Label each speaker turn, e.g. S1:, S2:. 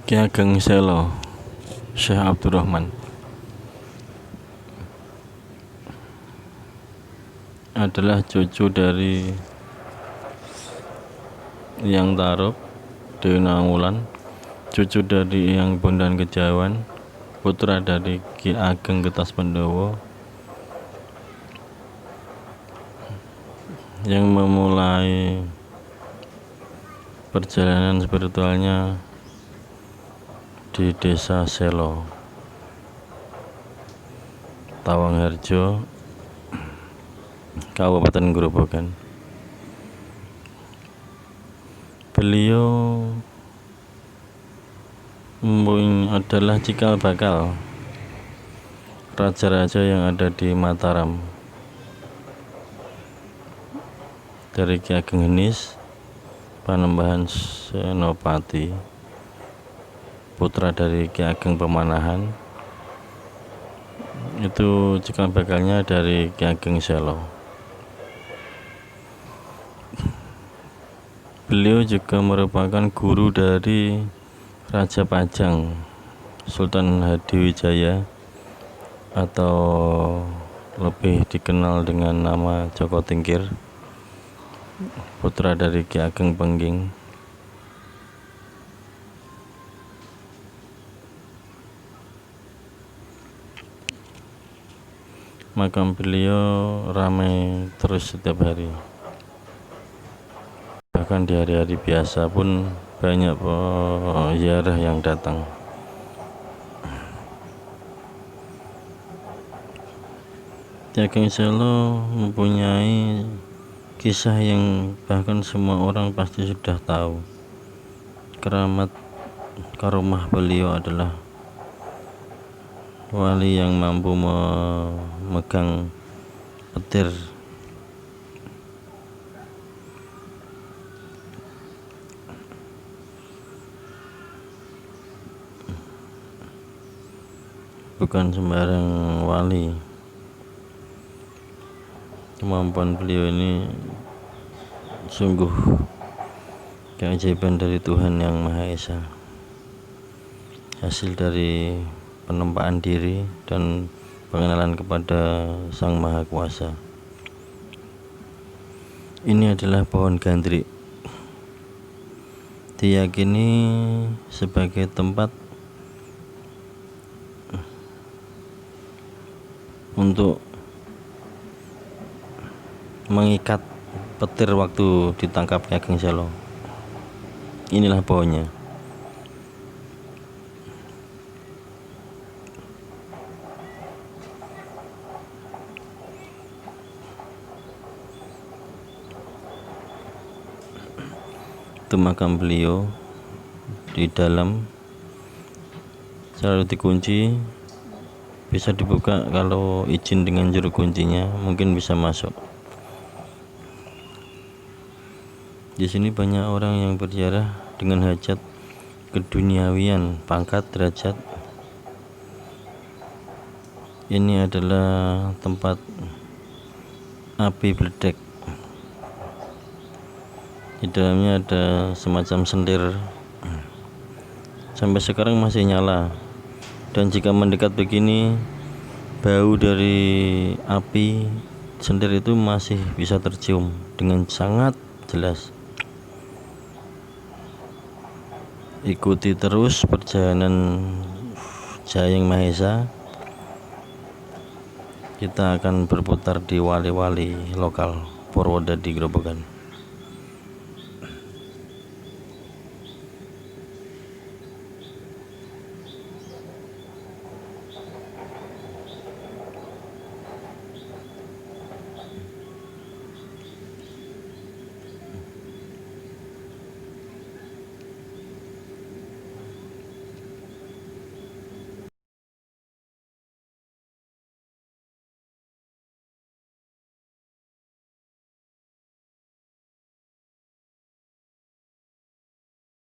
S1: Ki Ageng Selo Syekh Abdurrahman adalah cucu dari Yang Tarub Dewi Nawulan, cucu dari Yang Bondan Kejawan, putra dari Ki Ageng Getas Pandowo yang memulai perjalanan spiritualnya di Desa Selo, Tawangharjo, Kabupaten Grobogan. Beliau adalah cikal bakal raja-raja yang ada di Mataram, dari Ki Ageng Henis, Panembahan Senopati, putra dari Ki Ageng Pemanahan. Itu cikal bakalnya dari Ki Ageng Selo. Beliau juga merupakan guru dari Raja Pajang, Sultan Hadiwijaya, atau lebih dikenal dengan nama Joko Tingkir, putra dari Ki Ageng Pengging. Makam beliau ramai terus setiap hari, bahkan di hari-hari biasa pun banyak ziarah yang datang. Ki Ageng Selo mempunyai kisah yang bahkan semua orang pasti sudah tahu. Keramat karomah beliau adalah wali yang mampu memegang petir bukan sembarang wali. Kemampuan beliau ini sungguh keajaiban dari Tuhan Yang Maha Esa, hasil dari penempaan diri dan pengenalan kepada Sang Maha Kuasa. Ini adalah pohon gandrik, diyakini sebagai tempat untuk mengikat petir waktu ditangkap Ki Ageng Selo. Inilah pohonnya. Itu makam beliau. Di dalam selalu dikunci, bisa dibuka kalau izin dengan juru kuncinya, mungkin bisa masuk. Di sini banyak orang yang berziarah dengan hajat keduniawian, pangkat, derajat. Ini adalah tempat api bledek. Di dalamnya ada semacam sendir, sampai sekarang masih nyala. Dan jika mendekat begini, bau dari api sendir itu masih bisa tercium dengan sangat jelas. Ikuti terus perjalanan Jayeng Mahesa. Kita akan berputar di wali-wali lokal Purwodadi Grobogan.